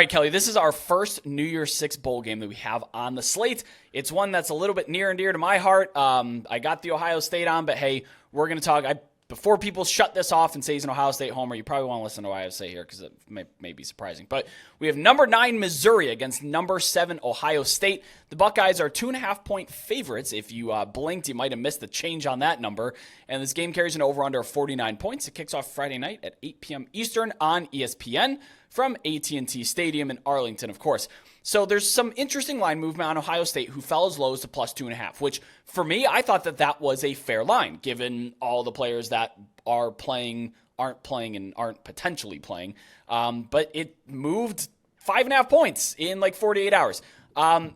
right, Kelly, this is our first New Year's Six bowl game that we have on the slate. It's one that's a little bit near and dear to my heart. I got the Ohio State on, but hey, we're going to talk. Before people shut this off and say he's an Ohio State homer, you probably want to listen to Ohio State here because it may be surprising. But we have number 9 Missouri against number 7 Ohio State. The Buckeyes are 2.5-point favorites. If you blinked, you might have missed the change on that number. And this game carries an over-under of 49 points. It kicks off Friday night at 8 p.m. Eastern on ESPN from AT&T Stadium in Arlington, of course. So there's some interesting line movement on Ohio State, who fell as low as to plus 2.5, which for me, I thought that was a fair line, given all the players that are playing, aren't playing, and aren't potentially playing. But it moved 5.5 points in like 48 hours.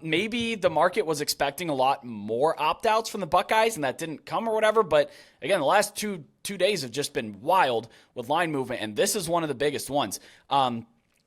Maybe the market was expecting a lot more opt-outs from the Buckeyes, and that didn't come or whatever. But again, the last two days have just been wild with line movement, and this is one of the biggest ones.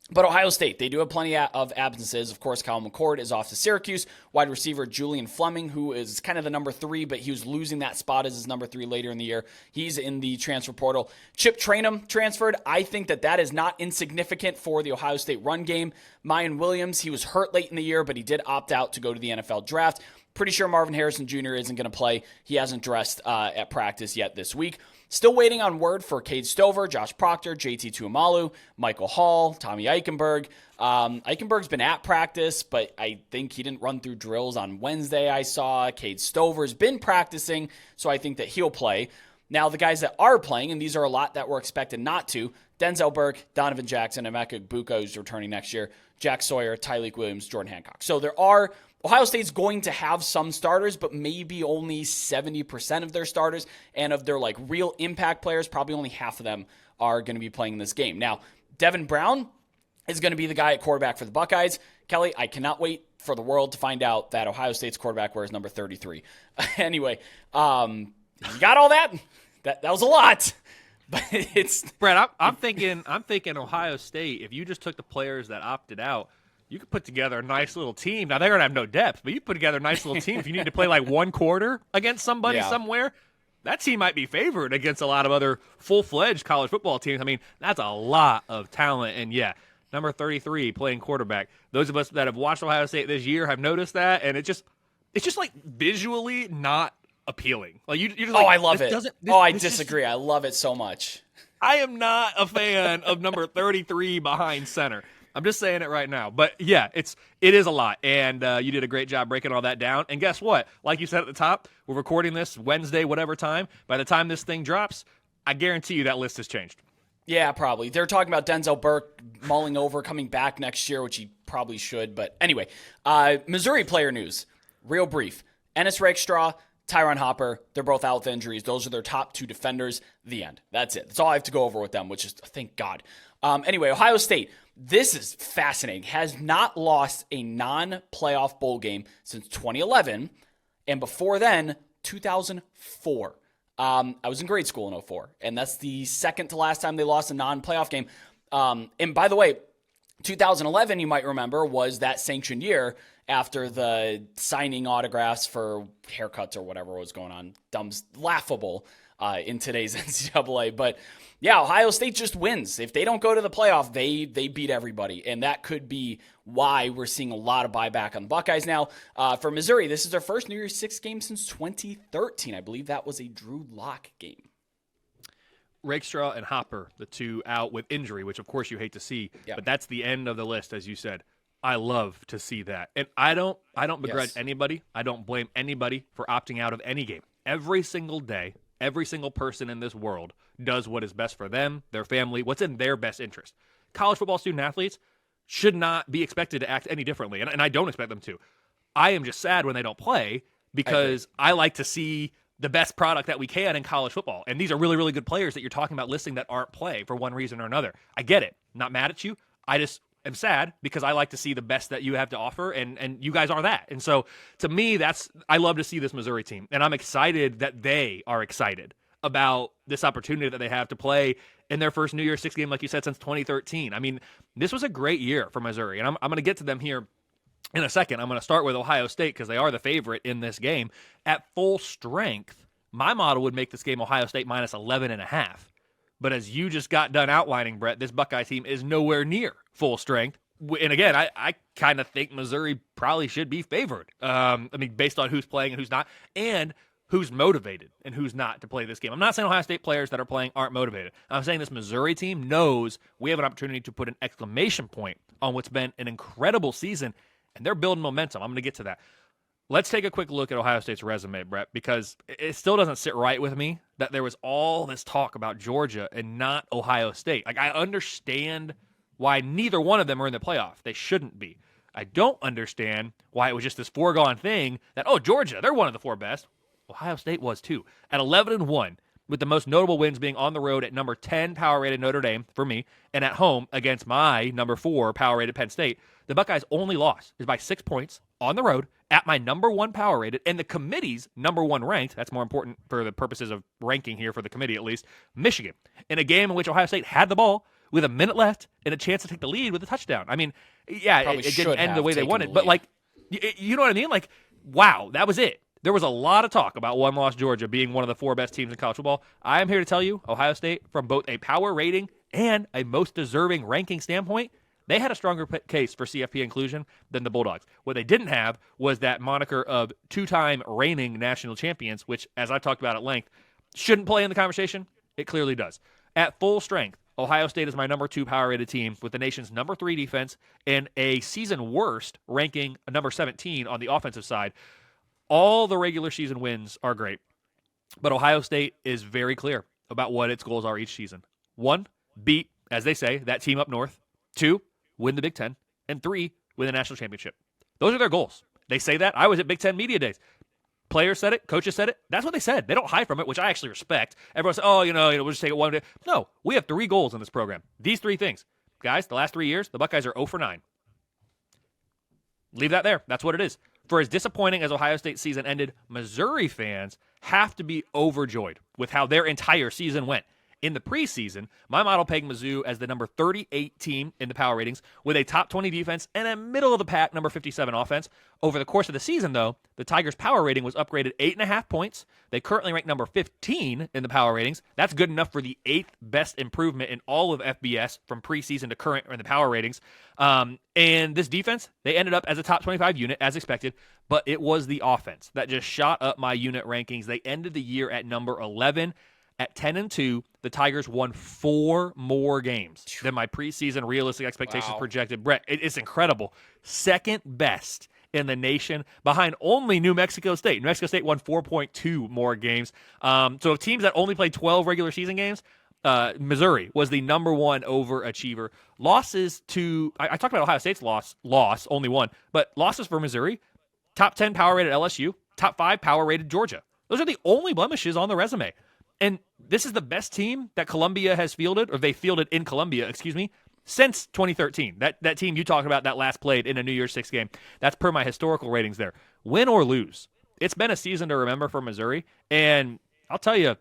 But Ohio State, they do have plenty of absences. Of course, Kyle McCord is off to Syracuse. Wide receiver Julian Fleming, who is kind of the number 3, but he was losing that spot as his number 3 later in the year. He's in the transfer portal. Chip Trayanum transferred. I think that is not insignificant for the Ohio State run game. Mayan Williams, he was hurt late in the year, but he did opt out to go to the NFL draft. Pretty sure Marvin Harrison Jr. isn't going to play. He hasn't dressed at practice yet this week. Still waiting on word for Cade Stover, Josh Proctor, JT Tuimalu, Michael Hall, Tommy Eichenberg. Eichenberg's been at practice, but I think he didn't run through drills on Wednesday, I saw. Cade Stover's been practicing, so I think that he'll play. Now, the guys that are playing, and these are a lot that were expected not to, Denzel Burke, Donovan Jackson, Emeka Egbuka, who's returning next year, Jack Sawyer, Tyleik Williams, Jordan Hancock. So Ohio State's going to have some starters, but maybe only 70% of their starters, and of their real impact players, probably only half of them are going to be playing in this game. Now, Devin Brown is going to be the guy at quarterback for the Buckeyes. Kelly, I cannot wait for the world to find out that Ohio State's quarterback wears number 33. Anyway, you got all that? That was a lot. But it's Brett, I'm thinking Ohio State, if you just took the players that opted out, you could put together a nice little team. Now, they're going to have no depth, but you put together a nice little team. If you need to play one quarter against somebody somewhere, that team might be favored against a lot of other full-fledged college football teams. I mean, that's a lot of talent. And, number 33 playing quarterback. Those of us that have watched Ohio State this year have noticed that, and it's just visually not appealing. You're just I love it. I disagree. I love it so much. I am not a fan of number 33 behind center. I'm just saying it right now. But, it is a lot, and you did a great job breaking all that down. And guess what? Like you said at the top, we're recording this Wednesday, whatever time. By the time this thing drops, I guarantee you that list has changed. Yeah, probably. They're talking about Denzel Burke mulling over coming back next year, which he probably should. But anyway, Missouri player news, real brief. Ennis Rakestraw, Tyron Hopper, they're both out with injuries. Those are their top 2 defenders. The end. That's it. That's all I have to go over with them, which is, thank God. Anyway, Ohio State. This is fascinating. Has not lost a non-playoff bowl game since 2011, and before then, 2004. I was in grade school in 2004, and that's the second to last time they lost a non-playoff game. And by the way, 2011, you might remember, was that sanctioned year after the signing autographs for haircuts or whatever was going on. Laughable in today's NCAA. But yeah, Ohio State just wins. If they don't go to the playoff, they beat everybody. And that could be why we're seeing a lot of buyback on the Buckeyes now. For Missouri, this is their first New Year's Six game since 2013. I believe that was a Drew Lock game. Rakestraw and Hopper, the 2 out with injury, which of course you hate to see. But that's the end of the list, as you said. I love to see that. And I don't begrudge anybody. I don't blame anybody for opting out of any game. Every single day, every single person in this world does what is best for them, their family, what's in their best interest. College football student athletes should not be expected to act any differently, and I don't expect them to. I am just sad when they don't play because I like to see the best product that we can in college football. And these are really, really good players that you're talking about listing that aren't play for one reason or another. I get it. I'm not mad at you. I just am sad because I like to see the best that you have to offer, and you guys are that. And so to me, I love to see this Missouri team, and I'm excited that they are excited about this opportunity that they have to play in their first New Year's Six game, like you said, since 2013. I mean, this was a great year for Missouri, and I'm going to get to them here in a second. I'm going to start with Ohio State because they are the favorite in this game. At full strength, my model would make this game Ohio State minus 11.5. But as you just got done outlining, Brett, this Buckeye team is nowhere near full strength. And again, I kind of think Missouri probably should be favored. Based on who's playing and who's not, and who's motivated and who's not to play this game. I'm not saying Ohio State players that are playing aren't motivated. I'm saying this Missouri team knows we have an opportunity to put an exclamation point on what's been an incredible season, and they're building momentum. I'm going to get to that. Let's take a quick look at Ohio State's resume, Brett, because it still doesn't sit right with me that there was all this talk about Georgia and not Ohio State. Like, I understand why neither one of them are in the playoff. They shouldn't be. I don't understand why it was just this foregone thing that, Georgia, they're one of the 4 best. Ohio State was too. At 11-1, with the most notable wins being on the road at number 10 power-rated Notre Dame for me, and at home against my number 4 power-rated Penn State, the Buckeyes' only loss is by 6 points on the road at my number 1 power-rated and the committee's number 1 ranked, that's more important for the purposes of ranking here for the committee at least, Michigan, in a game in which Ohio State had the ball with a minute left and a chance to take the lead with a touchdown. I mean, yeah, it didn't end the way they wanted, but you know what I mean? Like, wow, that was it. There was a lot of talk about one-loss Georgia being one of the 4 best teams in college football. I am here to tell you, Ohio State, from both a power rating and a most deserving ranking standpoint, they had a stronger case for CFP inclusion than the Bulldogs. What they didn't have was that moniker of 2-time reigning national champions, which, as I talked about at length, shouldn't play in the conversation. It clearly does. At full strength, Ohio State is my number 2 power-rated team with the nation's number 3 defense and a season worst ranking number 17 on the offensive side. All the regular season wins are great, but Ohio State is very clear about what its goals are each season. 1, beat, as they say, that team up north. 2, win the Big Ten. And 3, win the national championship. Those are their goals. They say that. I was at Big Ten Media Days. Players said it. Coaches said it. That's what they said. They don't hide from it, which I actually respect. Everyone says, we'll just take it one day. No, we have 3 goals in this program. These 3 things. Guys, the last 3 years, the Buckeyes are 0 for 9. Leave that there. That's what it is. For as disappointing as Ohio State's season ended, Missouri fans have to be overjoyed with how their entire season went. In the preseason, my model pegged Mizzou as the number 38 team in the power ratings with a top 20 defense and a middle-of-the-pack number 57 offense. Over the course of the season, though, the Tigers' power rating was upgraded 8.5 points. They currently rank number 15 in the power ratings. That's good enough for the 8th best improvement in all of FBS from preseason to current in the power ratings. And this defense, they ended up as a top 25 unit, as expected, but it was the offense that just shot up my unit rankings. They ended the year at number 11. At 10-2, the Tigers won 4 more games than my preseason realistic expectations projected. Brett, it's incredible. Second best in the nation, behind only New Mexico State. New Mexico State won 4.2 more games. So of teams that only played 12 regular season games, Missouri was the number 1 overachiever. Losses to I talked about Ohio State's loss, only 1, but losses for Missouri, top 10 power-rated LSU, top 5 power-rated Georgia. Those are the only blemishes on the resume. And this is the best team that Columbia has fielded, or they fielded in Columbia, since 2013. That team you talked about that last played in a New Year's Six game. That's per my historical ratings there. Win or lose, it's been a season to remember for Missouri. And I'll tell you,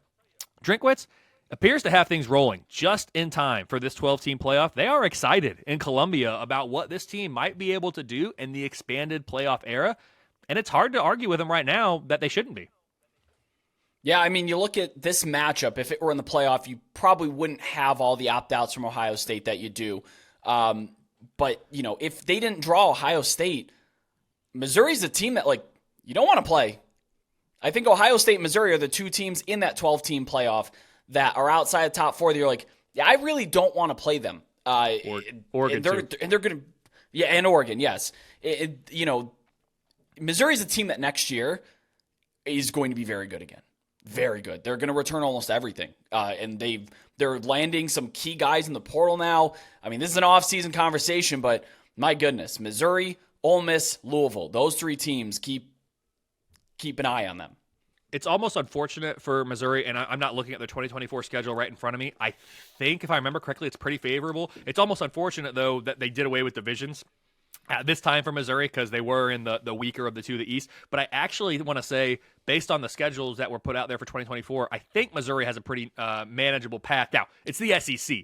Drinkwitz appears to have things rolling just in time for this 12-team playoff. They are excited in Columbia about what this team might be able to do in the expanded playoff era. And it's hard to argue with them right now that they shouldn't be. Yeah, I mean, you look at this matchup, if it were in the playoff, you probably wouldn't have all the opt-outs from Ohio State that you do. But, if they didn't draw Ohio State, Missouri's a team that, you don't want to play. I think Ohio State and Missouri are the 2 teams in that 12-team playoff that are outside the top 4 that you're like, yeah, I really don't want to play them. Oregon, too. And they're going to – yeah, and Oregon, yes. Missouri's a team that next year is going to be very good again. Very good. They're going to return almost everything. And they're landing some key guys in the portal now. I mean, this is an off-season conversation, but my goodness, Missouri, Ole Miss, Louisville, those 3 teams, keep an eye on them. It's almost unfortunate for Missouri, and I'm not looking at their 2024 schedule right in front of me. I think, if I remember correctly, it's pretty favorable. It's almost unfortunate, though, that they did away with divisions at this time for Missouri because they were in the weaker of the 2 of the East. But I actually want to say, based on the schedules that were put out there for 2024, I think Missouri has a pretty manageable path. Now, it's the SEC.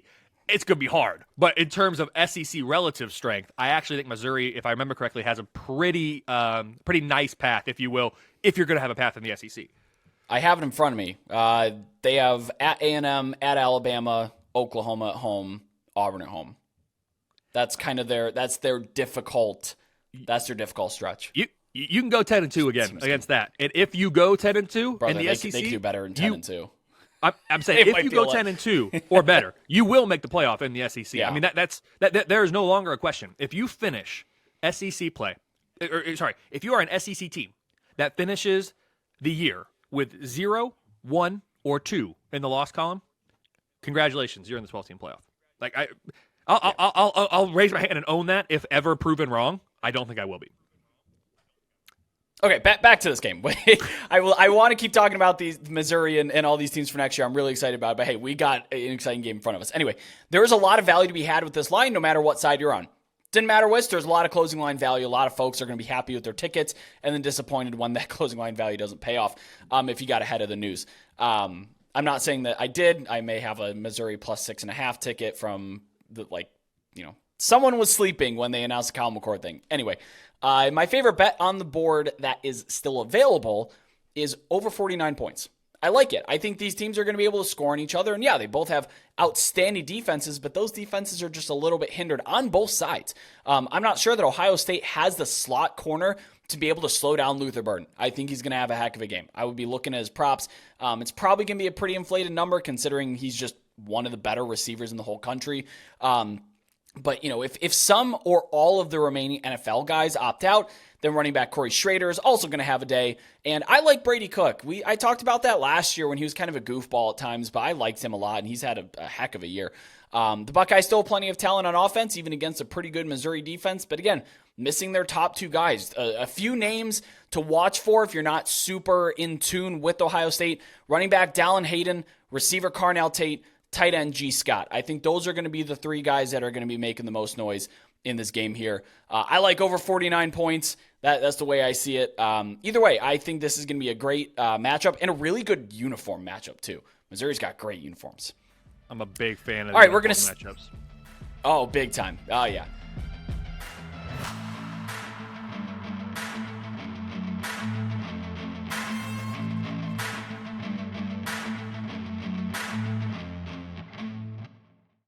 It's going to be hard. But in terms of SEC relative strength, I actually think Missouri, if I remember correctly, has a pretty nice path, if you will, if you're going to have a path in the SEC. I have it in front of me. They have at A&M, at Alabama, Oklahoma at home, Auburn at home. That's kind of their difficult stretch. You can go 10-2 again against that, and if you go 10-2 in the SEC, they can do better in 10-2. I'm saying if you go 10-2 or better, you will make the playoff in the SEC. Yeah. I mean that there is no longer a question. If you finish SEC play, if you are an SEC team that finishes the year with 0, 1, or 2 in the loss column, congratulations, you're in the 12-team playoff. Like I'll raise my hand and own that if ever proven wrong. I don't think I will be. Okay, back to this game. I want to keep talking about these Missouri and all these teams for next year. I'm really excited about it. But hey, we got an exciting game in front of us. Anyway, there is a lot of value to be had with this line, no matter what side you're on. Didn't matter which. There's a lot of closing line value. A lot of folks are going to be happy with their tickets and then disappointed when that closing line value doesn't pay off. If you got ahead of the news, I'm not saying that I did. I may have a Missouri plus 6.5 ticket from someone was sleeping when they announced the Kyle McCord thing. Anyway. My favorite bet on the board that is still available is over 49 points. I like it. I think these teams are going to be able to score on each other. And yeah, they both have outstanding defenses, but those defenses are just a little bit hindered on both sides. I'm not sure that Ohio State has the slot corner to be able to slow down Luther Burden. I think he's going to have a heck of a game. I would be looking at his props. It's probably going to be a pretty inflated number considering he's just one of the better receivers in the whole country. But, if some or all of the remaining NFL guys opt out, then running back Corey Schrader is also going to have a day. And I like Brady Cook. I talked about that last year when he was kind of a goofball at times, but I liked him a lot, and he's had a heck of a year. The Buckeyes still have plenty of talent on offense, even against a pretty good Missouri defense. But again, missing their top two guys. A few names to watch for if you're not super in tune with Ohio State. Running back Dallin Hayden, receiver Carnell Tate, tight end G. Scott. I think those are going to be the three guys that are going to be making the most noise in this game here. I like over 49 points. That's the way I see it. Either way, I think this is going to be a great matchup and a really good uniform matchup too. Missouri's got great uniforms. I'm a big fan of all right, we're going to matchups. Oh, big time. Oh, yeah.